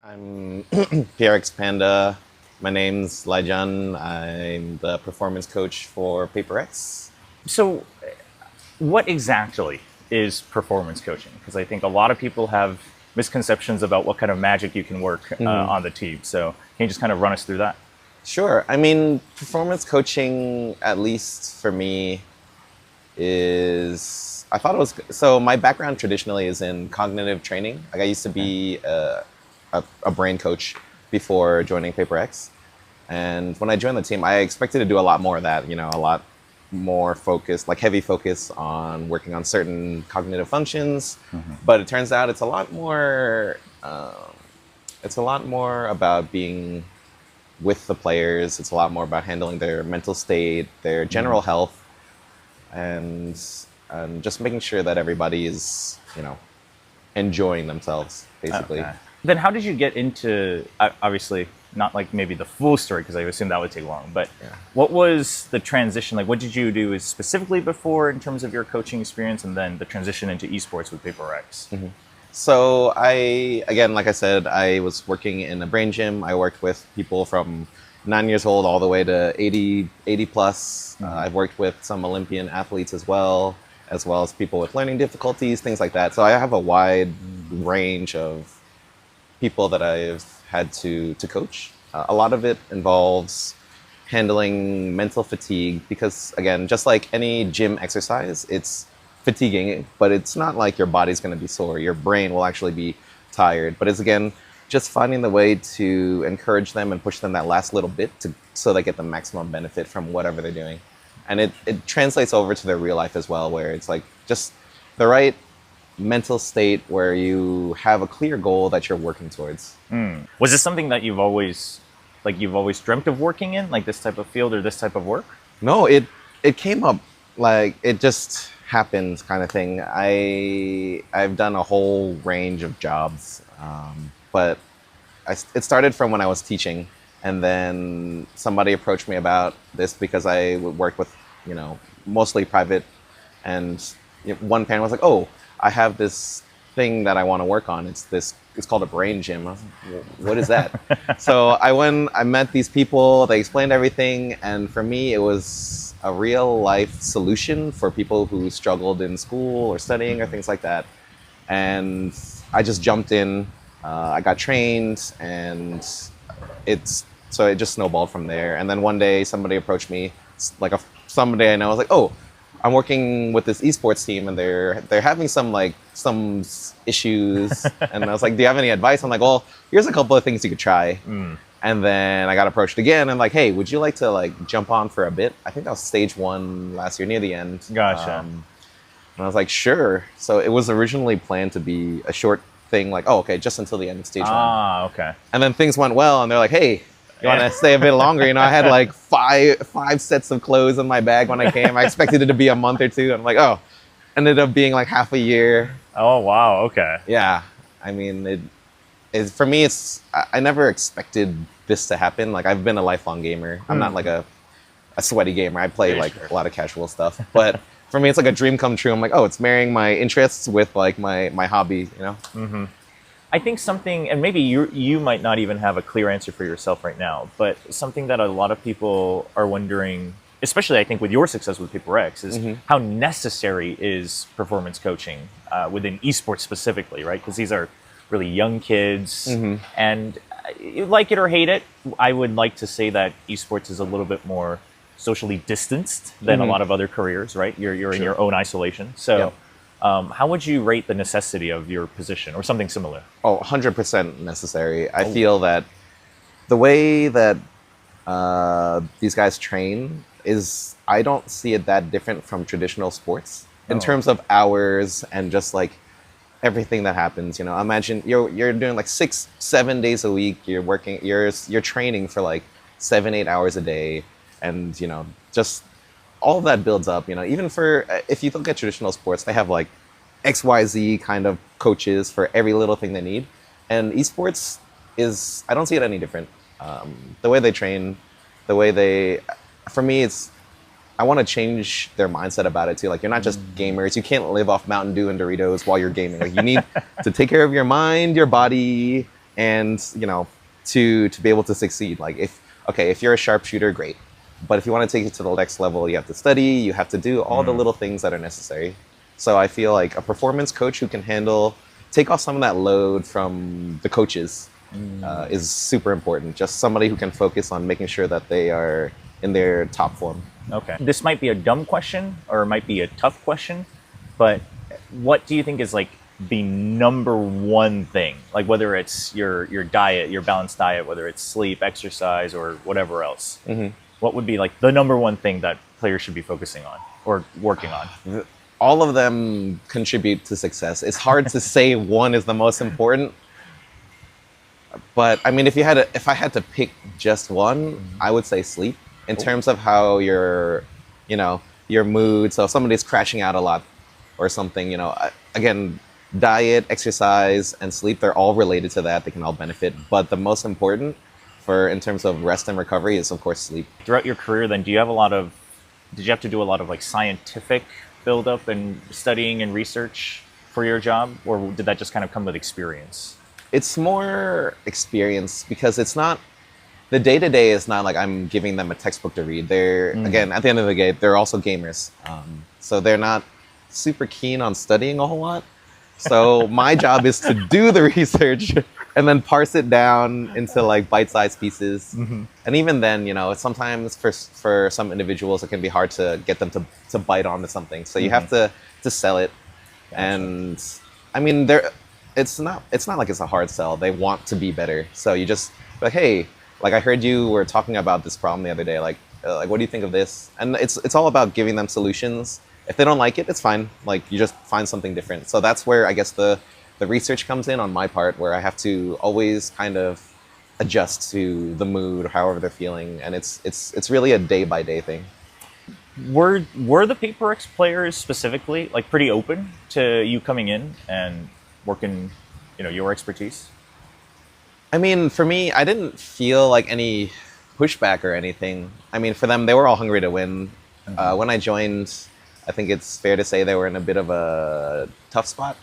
I'm PRX Panda. My name's Laijan. I'm the performance coach for PRX. So, what exactly is performance coaching? Because I think a lot of people have misconceptions about what kind of magic you can work on the team. So, can you just kind of run us through that? Sure. I mean, performance coaching, at least for me, is I thought it was so. My background traditionally is in cognitive training. Like I used to be a brain coach before joining PRX. And when I joined the team, I expected to do a lot more of that, a lot more focus, like heavy focus on working on certain cognitive functions. But it turns out it's a lot more, about being with the players. It's a lot more about handling their mental state, their general health, and just making sure that everybody is, enjoying themselves, basically. Okay. Then, how did you get into, obviously, not like maybe the full story, because I assume that would take long, but what was the transition? Like, what did you do specifically before in terms of your coaching experience, and then the transition into esports with PRX? So again, like I said, I was working in a brain gym. I worked with people from 9 years old all the way to 80 plus. I've worked with some Olympian athletes as well as people with learning difficulties, things like that. So I have a wide range of people that I've had to coach. A lot of it involves handling mental fatigue because, again, just like any gym exercise, it's fatiguing, but it's not like your body's going to be sore. Your brain will actually be tired. But it's, again, just finding the way to encourage them and push them that last little bit so they get the maximum benefit from whatever they're doing. And it translates over to their real life as well, where it's like just the right mental state where you have a clear goal that you're working towards. Was this something that you've always dreamt of working in, like this type of field or this type of work? No, it came up like it just happened kind of thing. I've done a whole range of jobs, but it started from when I was teaching, and then somebody approached me about this because I would work with, mostly private, and one parent was like, "Oh, I have this thing that I want to work on. It's called a brain gym." I was like, "What is that?" So I met these people, they explained everything, and for me it was a real life solution for people who struggled in school or studying or things like that. And I just jumped in, I got trained, and it just snowballed from there. And then one day somebody approached me, somebody I know, I was like, "Oh, I'm working with this esports team, and they're having some issues." And I was like, "Do you have any advice?" I'm like, "Well, here's a couple of things you could try." And then I got approached again, and like, "Hey, would you like to jump on for a bit?" I think that was stage 1 last year, near the end. Gotcha. And I was like, "Sure." So it was originally planned to be a short thing, like, "Oh, okay, just until the end of stage 1." Ah, okay. And then things went well, and they're like, "Hey, you want to stay a bit longer?" I had like five sets of clothes in my bag when I came. I expected it to be a month or two. And I'm like, oh, ended up being like half a year. Oh, wow. Okay. Yeah. I mean, for me, I never expected this to happen. Like, I've been a lifelong gamer. I'm not like a sweaty gamer. I play a lot of casual stuff. But for me, it's like a dream come true. I'm like, oh, it's marrying my interests with like my hobby, I think something, and maybe you might not even have a clear answer for yourself right now, but something that a lot of people are wondering, especially I think with your success with PRX, is how necessary is performance coaching within esports specifically, right? Because these are really young kids, and you like it or hate it, I would like to say that esports is a little bit more socially distanced than a lot of other careers, right? You're in your own isolation. So. Yep. How would you rate the necessity of your position or something similar? Oh, 100% necessary. I feel that the way that these guys train I don't see it that different from traditional sports in terms of hours and just like everything that happens. Imagine you're doing like 6-7 days a week. You're working, you're training for like 7-8 hours a day, and just all of that builds up, even if you look at traditional sports, they have like XYZ kind of coaches for every little thing they need. And esports I don't see it any different. The way they train, for me, I want to change their mindset about it too. Like, you're not just gamers. You can't live off Mountain Dew and Doritos while you're gaming. Like, you need to take care of your mind, your body, and to be able to succeed. Like if you're a sharpshooter, great, but if you want to take it to the next level, you have to study, you have to do all the little things that are necessary. So I feel like a performance coach who can take off some of that load from the coaches is super important. Just somebody who can focus on making sure that they are in their top form. Okay. This might be a dumb question or it might be a tough question, but what do you think is like the number one thing? Like whether it's your diet, your balanced diet, whether it's sleep, exercise, or whatever else. What would be like the number one thing that players should be focusing on or working on? All of them contribute to success. It's hard to say one is the most important. But I mean, if I had to pick just one, I would say sleep. In terms of how your mood. So if somebody's crashing out a lot or something, again, diet, exercise, and sleep, they're all related to that. They can all benefit. But the most important in terms of rest and recovery is, of course, sleep. Throughout your career, then, did you have to do a lot of like scientific build-up and studying and research for your job? Or did that just kind of come with experience? It's more experience because it's not, the day-to-day is not like I'm giving them a textbook to read. They're, again, at the end of the day, they're also gamers. So they're not super keen on studying a whole lot. So my job is to do the research and then parse it down into like bite-sized pieces. And even then, sometimes for some individuals, it can be hard to get them to bite onto something. So you have to sell it. Gotcha. And I mean, it's not like it's a hard sell. They want to be better. So you just like, hey, like I heard you were talking about this problem the other day. Like what do you think of this? And it's all about giving them solutions. If they don't like it, it's fine. Like you just find something different. So that's where I guess the research comes in on my part, where I have to always kind of adjust to the mood or however they're feeling. And it's really a day by day thing. Were the PRX players specifically like pretty open to you coming in and working, your expertise? I mean, for me, I didn't feel like any pushback or anything. I mean, for them, they were all hungry to win. When I joined, I think it's fair to say they were in a bit of a tough spot.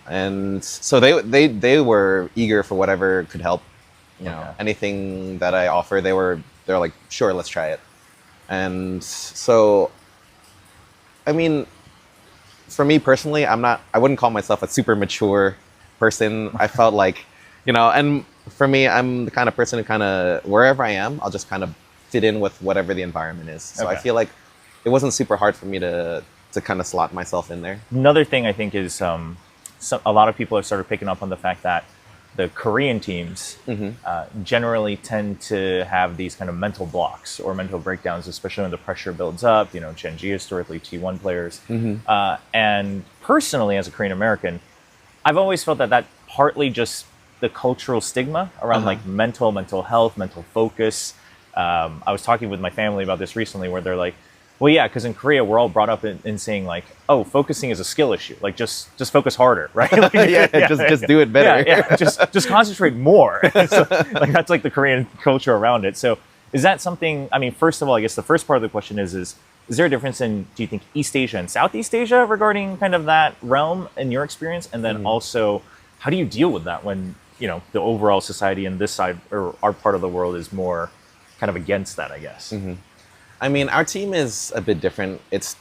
And so they were eager for whatever could help. Anything that I offer, they're like, sure, let's try it. And so, I mean, for me personally, I wouldn't call myself a super mature person. I felt like, and for me, I'm the kind of person who wherever I am, I'll just kind of fit in with whatever the environment is. So I feel like it wasn't super hard for me to kind of slot myself in there. Another thing I think is a lot of people have started picking up on the fact that the Korean teams generally tend to have these kind of mental blocks or mental breakdowns, especially when the pressure builds up. Chenji historically T1 players. And personally, as a Korean American, I've always felt that partly just the cultural stigma around like mental health, mental focus. I was talking with my family about this recently, where they're like, well, yeah, because in Korea, we're all brought up in saying like, oh, focusing is a skill issue. Like, just focus harder, right? Like, just do it better. Just concentrate more. So, like that's like the Korean culture around it. So is that something, I mean, first of all, I guess the first part of the question is there a difference in, do you think, East Asia and Southeast Asia regarding kind of that realm in your experience? And then also, how do you deal with that when, the overall society in this side or our part of the world is more kind of against that, I guess? I mean, our team is a bit different. It's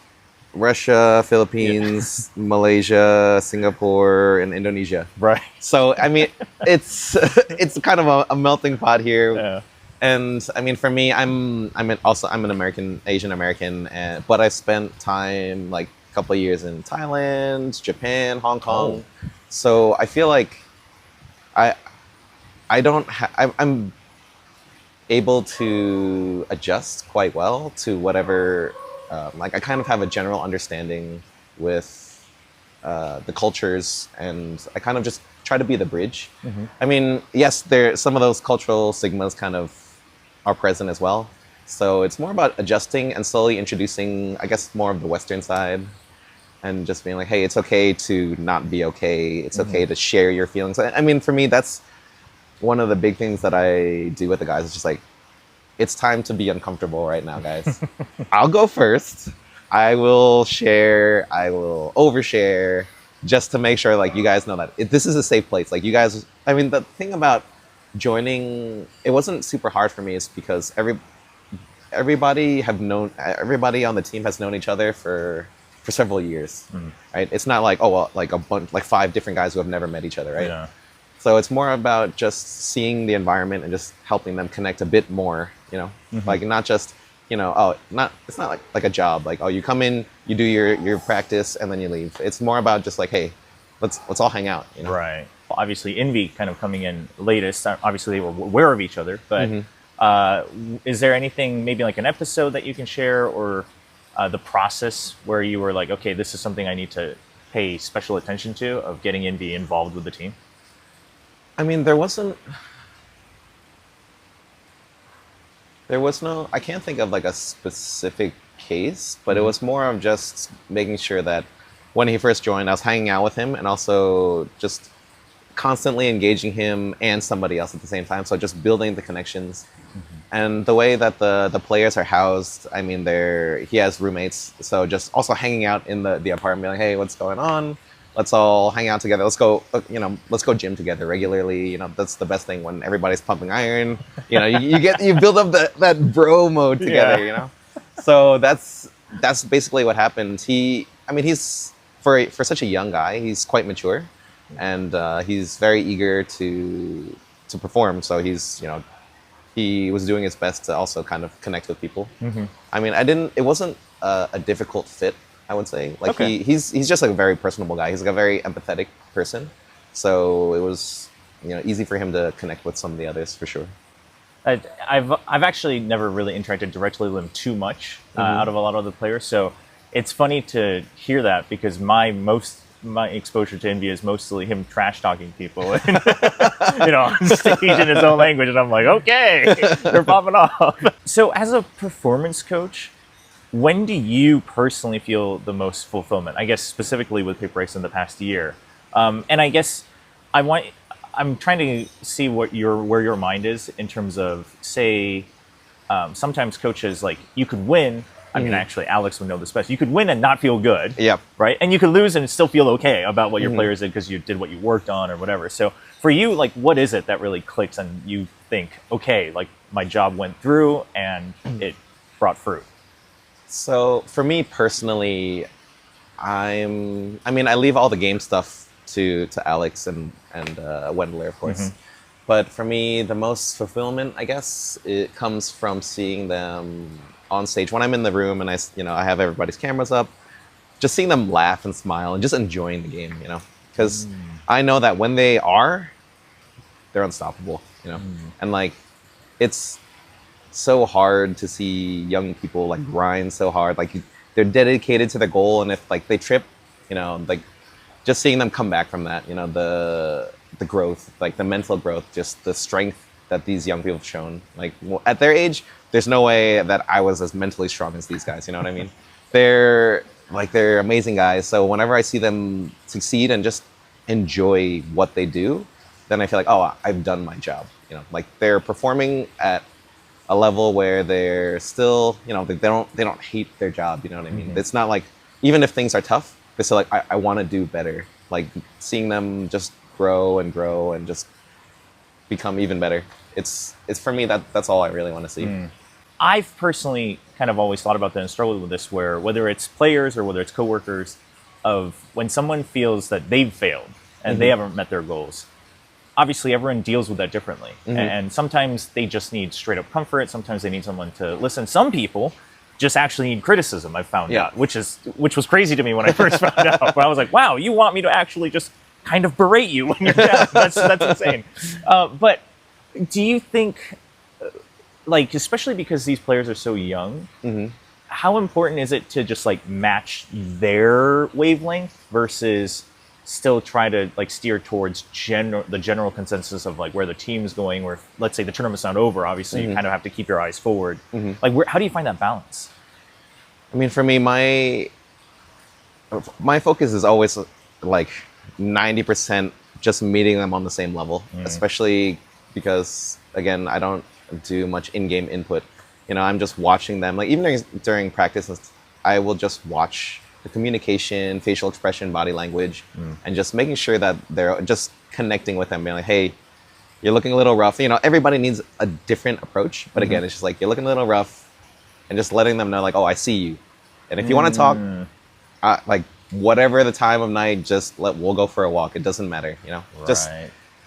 Russia, Philippines, Malaysia, Singapore, and Indonesia. Right. So, I mean, it's kind of a melting pot here. Yeah. And I mean, for me, I'm an American, Asian American, but I spent time like a couple of years in Thailand, Japan, Hong Kong. So I feel like I'm able to adjust quite well to whatever, like I kind of have a general understanding with the cultures, and I kind of just try to be the bridge. I mean, yes, some of those cultural stigmas kind of are present as well. So it's more about adjusting and slowly introducing, I guess, more of the Western side, and just being like, hey, it's okay to not be okay. It's okay to share your feelings. I mean, for me, that's one of the big things that I do with the guys. It's just like, it's time to be uncomfortable right now, guys. I'll go first. I will share. I will overshare. just to make sure like you guys know that this is a safe place. Like you guys, I mean, the thing about joining, it wasn't super hard for me is because everybody on the team has known each other for several years, right? It's not like, oh well, like a bunch, like 5 different guys who have never met each other, right? Yeah. So it's more about just seeing the environment and just helping them connect a bit more, like not just, it's not like a job, like, oh, you come in, you do your practice and then you leave. It's more about just like, hey, let's all hang out, Right. Well, obviously, Invy kind of coming in latest. Obviously, they were aware of each other, but is there anything, maybe like an episode that you can share, or the process where you were like, okay, this is something I need to pay special attention to of getting Invy involved with the team? I mean, there was no, I can't think of like a specific case, but it was more of just making sure that when he first joined, I was hanging out with him and also just constantly engaging him and somebody else at the same time. So just building the connections. And the way that the players are housed, I mean, he has roommates. So just also hanging out in the apartment, like, hey, what's going on? Let's all hang out together. Let's go gym together regularly. That's the best thing when everybody's pumping iron. You build up that bro mode together. Yeah. So that's basically what happened. He's for such a young guy, he's quite mature, and he's very eager to perform. So he was doing his best to also kind of connect with people. I mean, it wasn't a difficult fit, I would say. Like he's just like a very personable guy. He's like a very empathetic person. So it was easy for him to connect with some of the others for sure. I've actually never really interacted directly with him too much out of a lot of the players. So it's funny to hear that, because my exposure to Invy is mostly him trash talking people and on stage in his own language, and I'm like, okay, they're popping off. So as a performance coach, when do you personally feel the most fulfillment? I guess specifically with PRX in the past year, and I guess I'm trying to see where your mind is in terms of, say, sometimes coaches, like, you could win. I mean, actually, Alex would know this best. You could win and not feel good, right? And you could lose and still feel okay about what your players did because you did what you worked on or whatever. So for you, like, what is it that really clicks and you think, okay, like, my job went through and it brought fruit? So for me personally, I leave all the game stuff to Alex and Wendler, of course. But for me, the most fulfillment, I guess, it comes from seeing them on stage when I'm in the room and I have everybody's cameras up, just seeing them laugh and smile and just enjoying the game, because I know that when they're unstoppable, and like, it's so hard to see young people like grind so hard, like they're dedicated to their goal, and if like they trip, like just seeing them come back from that, the growth, like the mental growth, just the strength that these young people have shown. Like, at their age, there's no way that I was as mentally strong as these guys. You know what I mean? They're amazing guys. So whenever I see them succeed and just enjoy what they do, then I feel like, oh, I've done my job. Like, they're performing at a level where they're still, they don't hate their job. You know what I mean? It's not like, even if things are tough, they're still like, I want to do better. Like, seeing them just grow and just become even better. It's for me, that's all I really want to see. I've personally kind of always thought about that and struggled with this, where whether it's players or whether it's coworkers, of when someone feels that they've failed and they haven't met their goals, obviously everyone deals with that differently. And sometimes they just need straight up comfort. Sometimes they need someone to listen. Some people just actually need criticism, I've found out, which was crazy to me when I first found out. But I was like, wow, you want me to actually just kind of berate you when you're down? That's insane. But do you think, like, especially because these players are so young, how important is it to just like match their wavelength versus still try to like steer towards the general consensus of like where the team's going, where, let's say, the tournament's not over, obviously you kind of have to keep your eyes forward. Like, how do you find that balance? I mean, for me, my focus is always like 90% just meeting them on the same level, especially because, again, I don't do much in-game input. I'm just watching them. Like, even during practice, I will just watch the communication, facial expression, body language, and just making sure that they're just connecting with them, being like, hey, you're looking a little rough. Everybody needs a different approach, but again, it's just like, you're looking a little rough, and just letting them know, like, oh, I see you. And if you want to talk, like, whatever the time of night, we'll go for a walk. It doesn't matter, Just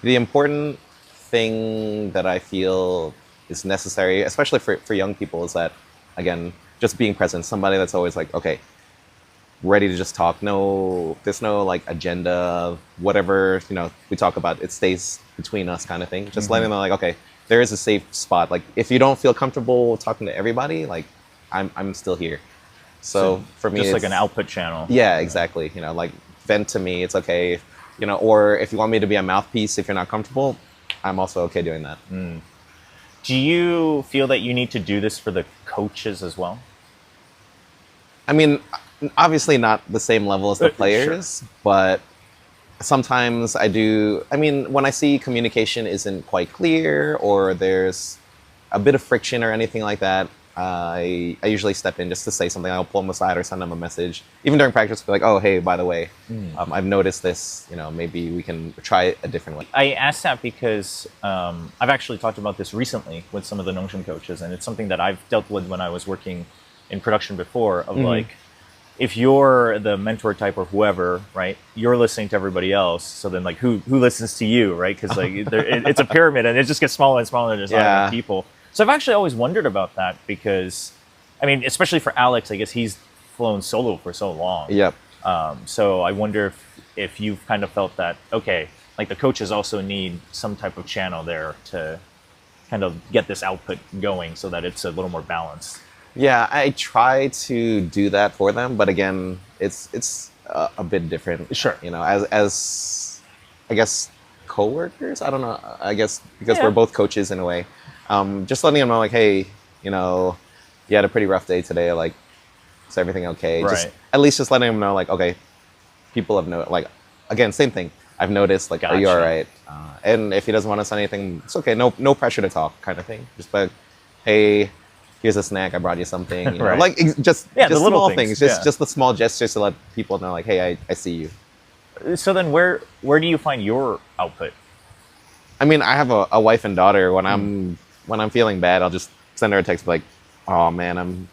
the important thing that I feel is necessary, especially for young people, is that, again, just being present. Somebody that's always like, okay, ready to just talk. No, there's no like agenda, whatever, we talk about, it stays between us kind of thing. Just letting them know, like, okay, there is a safe spot. Like, if you don't feel comfortable talking to everybody, like, I'm still here. So for me, just like an output channel. Yeah, exactly. Like, vent to me. It's okay. Or if you want me to be a mouthpiece, if you're not comfortable, I'm also okay doing that. Do you feel that you need to do this for the coaches as well? I mean, obviously not the same level as the players, Sure. but sometimes I do. I mean, when I see communication isn't quite clear or there's a bit of friction or anything like that, I usually step in just to say something. I'll pull them aside or send them a message. Even during practice, be like, oh, hey, by the way, I've noticed this. Maybe we can try it a different way. I asked that because I've actually talked about this recently with some of the Nongshim coaches, and it's something that I've dealt with when I was working in production before, of like, if you're the mentor type or whoever, right, you're listening to everybody else. So then, like, who listens to you, right? Because like it's a pyramid, and it just gets smaller and smaller. There's not enough people. So I've actually always wondered about that because, I mean, especially for Alex, I guess he's flown solo for so long. Yep. So I wonder if you've kind of felt that, okay, like the coaches also need some type of channel there to kind of get this output going so that it's a little more balanced. Yeah, I try to do that for them, but again, it's a bit different. Sure. As I guess coworkers. I don't know. I guess because we're both coaches in a way. Just letting them know, like, hey, you had a pretty rough day today. Like, is everything okay? Right. Just at least just letting them know, like, okay, people have like, again, same thing. I've noticed, like, Gotcha. Are you all right? And if he doesn't want to say anything, it's okay. No pressure to talk, kind of thing. Just like, hey, here's a snack. I brought you something. Right. Like just the little small things. Just the small gestures to let people know, like, hey, I see you. So then, where do you find your output? I mean, I have a wife and daughter. When I'm feeling bad, I'll just send her a text like, oh man,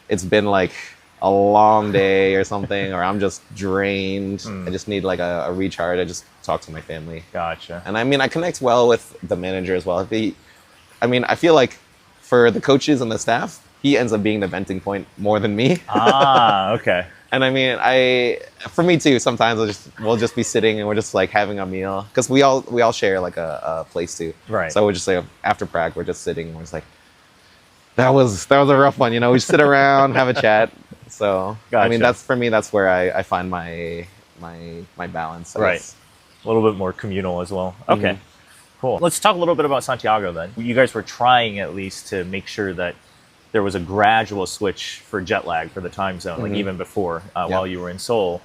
it's been like a long day or something, or I'm just drained. I just need like a recharge. I just talk to my family. Gotcha. And I mean, I connect well with the manager as well. I feel like for the coaches and the staff, he ends up being the venting point more than me. Okay. And I mean, for me too, sometimes we'll just be sitting and we're just like having a meal, because we all share like a place too. Right. So we're just like, after prac, we're just sitting and we're just like, that was a rough one, we sit around, have a chat. So Gotcha. I mean, that's where I find my balance. I Right. guess. A little bit more communal as well. Okay. Cool. Let's talk a little bit about Santiago then. You guys were trying at least to make sure that there was a gradual switch for Jetlag for the time zone, like even before while you were in Seoul.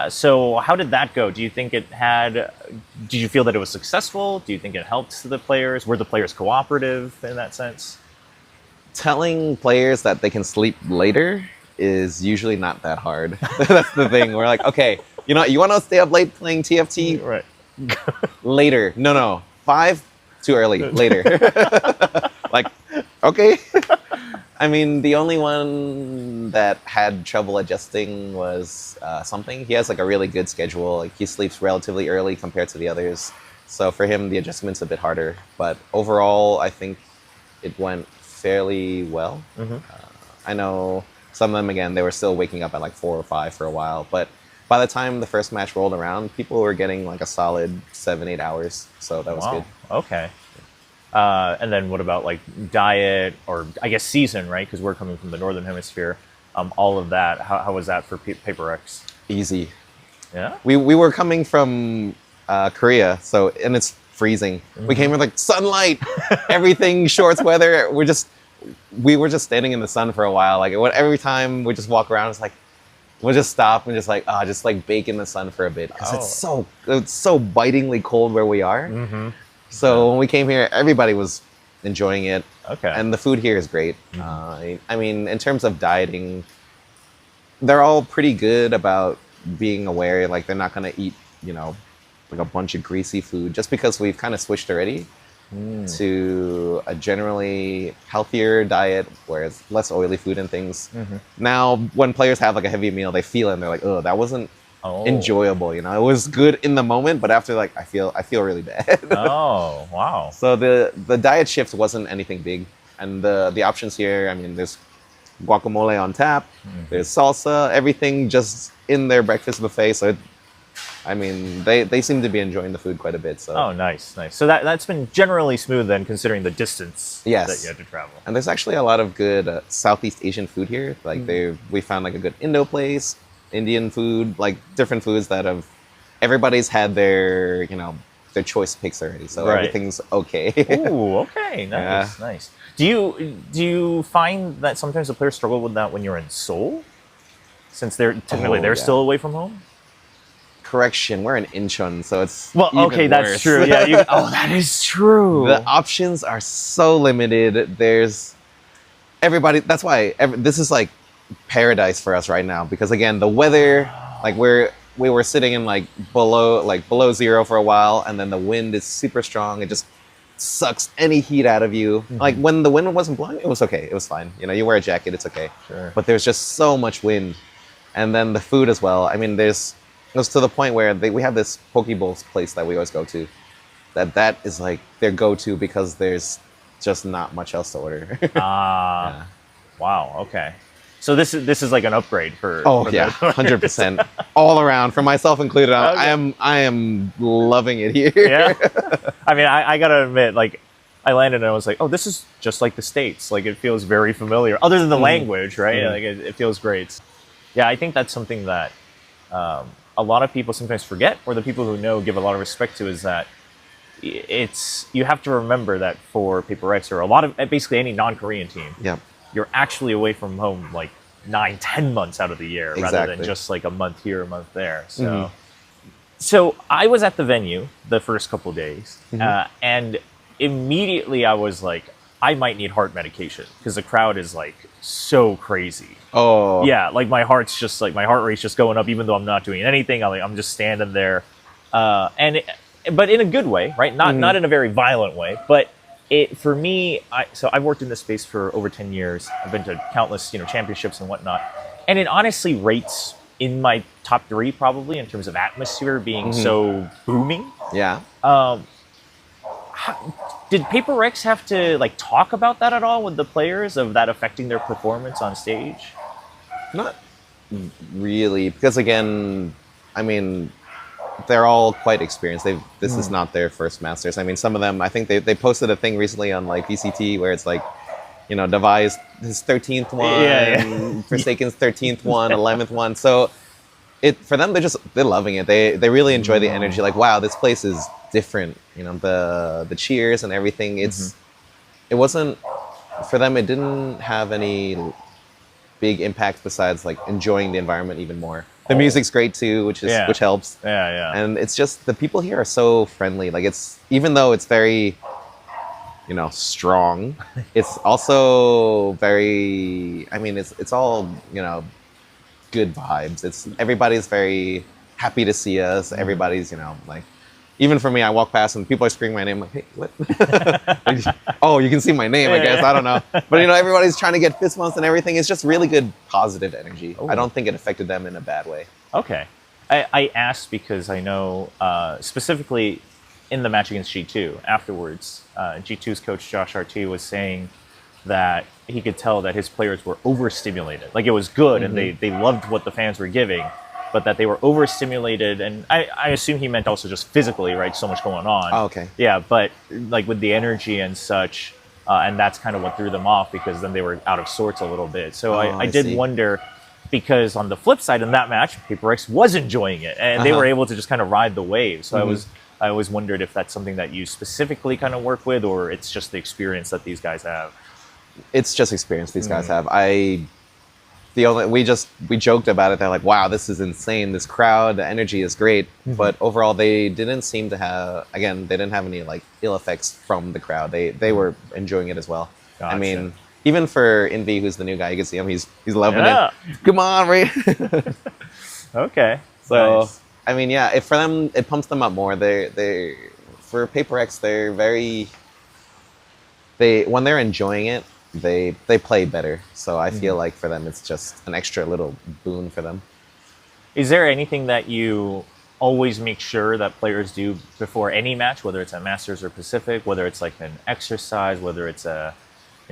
So how did that go? Do you think did you feel that it was successful? Do you think it helped the players? Were the players cooperative in that sense? Telling players that they can sleep later is usually not that hard. That's the thing. We're like, okay, you want to stay up late playing TFT? Right. Later. No. 5, too early. Later. Like, okay. I mean, the only one that had trouble adjusting was something. He has like a really good schedule. Like, he sleeps relatively early compared to the others. So for him, the adjustment's a bit harder. But overall, I think it went fairly well. I know some of them, again, they were still waking up at like 4 or 5 for a while. But by the time the first match rolled around, people were getting like a solid 7-8 hours. So that was good. Okay. And then what about like diet, or I guess season, right? Because we're coming from the Northern Hemisphere. All of that, how was that for PaperX? Easy. Yeah? We were coming from Korea, and it's freezing. We came with like sunlight, everything, shorts weather. We were just standing in the sun for a while. Like, every time we just walk around, it's like, we'll just stop and just like bake in the sun for a bit, because it's so bitingly cold where we are. So when we came here, everybody was enjoying it. Okay. And the food here is great. I mean, in terms of dieting, they're all pretty good about being aware. Like they're not gonna eat, like a bunch of greasy food just because we've kind of switched already to a generally healthier diet where it's less oily food and things. Now, when players have like a heavy meal, they feel it and they're like, "Oh, that wasn't enjoyable." It was good in the moment, but after like I feel really bad. Oh, wow. So the diet shift wasn't anything big, and the options here. I mean, there's guacamole on tap, there's salsa, everything just in their breakfast buffet. So they seem to be enjoying the food quite a bit. So Oh, nice. So that's been generally smooth then, considering the distance Yes. that you had to travel. And there's actually a lot of good Southeast Asian food here. Like we found like a good Indo place, Indian food, like different foods that everybody's had their choice picks already. So Right. everything's okay. Ooh, okay, nice. Do you find that sometimes the players struggle with that when you're in Seoul, since they're yeah. still away from home? Correction, we're in Incheon, so it's Well, even okay, that's worse. true. Yeah. That is true. The options are so limited. There's everybody. That's why this is like paradise for us right now. Because again, the weather, like we were sitting in like below zero for a while, and then the wind is super strong. It just sucks any heat out of you. Like when the wind wasn't blowing, it was okay. It was fine. You wear a jacket, it's okay. Sure. But there's just so much wind, and then the food as well. I mean, it was to the point where we have this poke bowls place that we always go to. That is like their go-to because there's just not much else to order. Ah, wow. Okay, so this is like an upgrade for. Oh for yeah, the- 100%, all around, for myself included. Okay. I am loving it here. Yeah. I mean, I gotta admit, like, I landed and I was like, oh, this is just like the States. Like, it feels very familiar, other than the language, right? Like, it feels great. Yeah, I think that's something that a lot of people sometimes forget, or the people who know give a lot of respect to, is that you have to remember that for Paper X or a lot of basically any non-Korean team, Yep. you're actually away from home like 9-10 months out of the year, rather than Exactly. just like a month here, a month there. So I was at the venue the first couple days, and immediately I was like, I might need heart medication because the crowd is like so crazy. Oh Yeah, like my heart rate's just going up, even though I'm not doing anything. I'm just standing there, but in a good way, right? Not in a very violent way, but for me. So I've worked in this space for over 10 years. I've been to countless championships and whatnot, and it honestly rates in my top 3 probably in terms of atmosphere being so booming. Yeah. Did Paper X have to like talk about that at all with the players, of that affecting their performance on stage? Not really, because again, I mean, they're all quite experienced. This is not their first Masters. I mean, some of them, I think they posted a thing recently on like VCT where it's like, Devi's his 13th one, Yeah. Forsaken's 13th one, 11th one. So for them, they're loving it. They really enjoy the energy. Like, wow, this place is different. The cheers and everything. It wasn't for them. It didn't have any big impact besides like enjoying the environment even more. The music's great too, which helps. Yeah. And it's just the people here are so friendly. Like even though it's very, strong, it's also very. I mean, it's all good vibes. Everybody's very happy to see us. Everybody's like. Even for me, I walk past and people are screaming my name. Like, hey, what? Oh, you can see my name, I guess. I don't know. But, everybody's trying to get fist bumps and everything. It's just really good, positive energy. Ooh. I don't think it affected them in a bad way. Okay. I asked because I know specifically in the match against G2 afterwards, G2's coach Josh RT was saying that he could tell that his players were overstimulated. Like, it was good and they loved what the fans were giving, but that they were overstimulated, and I assume he meant also just physically, right? So much going on. Oh, okay. Yeah, but like with the energy and such, and that's kind of what threw them off, because then they were out of sorts a little bit. So I did see. wonder, because on the flip side in that match, Paper X was enjoying it, and they were able to just kind of ride the wave. So I always wondered if that's something that you specifically kind of work with, or it's just the experience that these guys have. It's just experience these guys have. We joked about it. They're like, wow, this is insane. This crowd, the energy is great. But overall, they didn't seem to have, again, they didn't have any like ill effects from the crowd. They were enjoying it as well. Gotcha. I mean, even for Invy, who's the new guy, you can see him. He's loving Yeah. it. Come on, Ray. Okay. So Nice. I mean, yeah, if for them it pumps them up more. They for PaperX, they're very they when they're enjoying it, they play better. So I feel like for them, it's just an extra little boon for them. Is there anything that you always make sure that players do before any match, whether it's at Masters or Pacific, whether it's like an exercise, whether it's a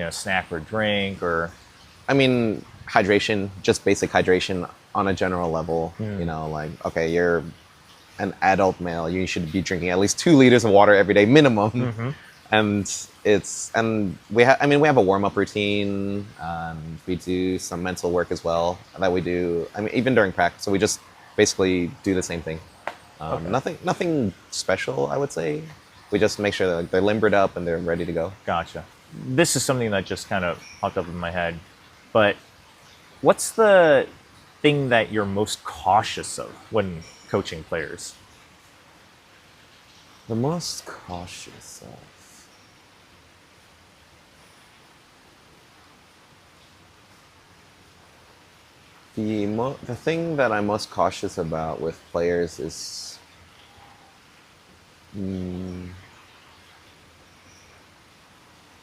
snack or drink, or I mean, hydration, just basic hydration on a general level. You know, like, okay, you're an adult male, you should be drinking at least 2 liters of water every day minimum. And we have a warm-up routine. We do some mental work as well that we do. I mean, even during practice, so we just basically do the same thing. Nothing special, I would say. We just make sure that like, they're limbered up and they're ready to go. Gotcha. This is something that just kind of popped up in my head, but what's the thing that you're most cautious of when coaching players? The most cautious of. The thing that I'm most cautious about with players is,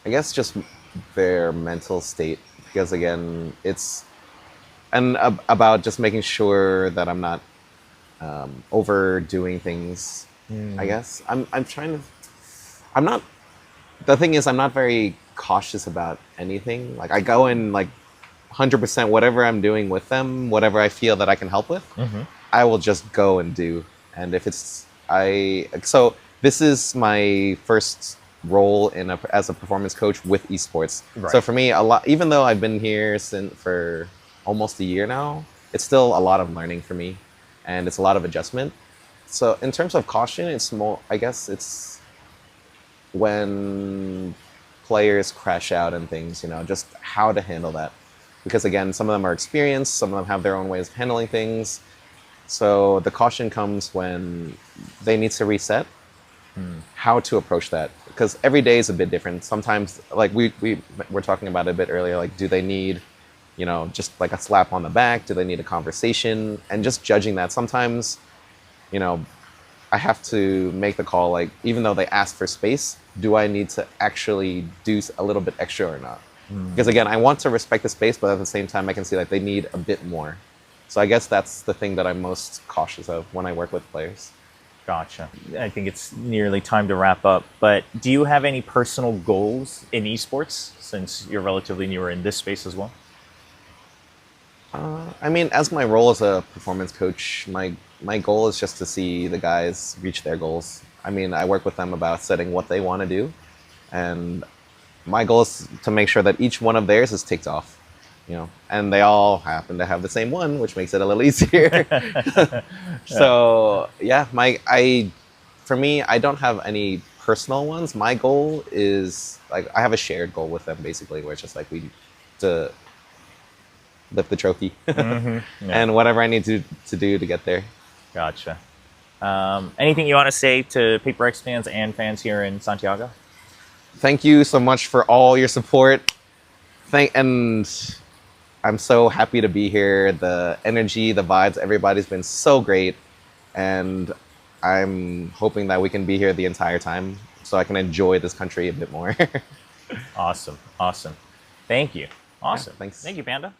I guess, just their mental state. Because again, about just making sure that I'm not overdoing things. I guess I'm trying to. I'm not. The thing is, I'm not very cautious about anything. Like I go in like 100% whatever I'm doing with them, whatever I feel that I can help with, I will just go and do. And if it's so this is my first role as a performance coach with esports. Right. So for me, a lot, even though I've been here for almost a year now, it's still a lot of learning for me, and it's a lot of adjustment. So in terms of caution, it's more, I guess it's when players crash out and things, just how to handle that. Because again, some of them are experienced, some of them have their own ways of handling things. So the caution comes when they need to reset, how to approach that. Because every day is a bit different. Sometimes, like we were talking about it a bit earlier, like do they need, just like a slap on the back? Do they need a conversation? And just judging that. Sometimes, I have to make the call, like, even though they ask for space, do I need to actually do a little bit extra or not? Because again, I want to respect the space, but at the same time, I can see that they need a bit more. So I guess that's the thing that I'm most cautious of when I work with players. Gotcha. I think it's nearly time to wrap up, but do you have any personal goals in esports since you're relatively newer in this space as well? I mean, as my role as a performance coach, my goal is just to see the guys reach their goals. I mean, I work with them about setting what they want to do, and my goal is to make sure that each one of theirs is ticked off, and they all happen to have the same one, which makes it a little easier. So yeah, for me, I don't have any personal ones. My goal is like I have a shared goal with them basically, where it's just like we need to lift the trophy and whatever I need to do to get there. Gotcha. Anything you want to say to PaperX fans and fans here in Santiago? Thank you so much for all your support. And I'm so happy to be here. The energy, the vibes, everybody's been so great. And I'm hoping that we can be here the entire time so I can enjoy this country a bit more. Awesome. Awesome. Thank you. Awesome. Yeah, thanks. Thank you, Panda.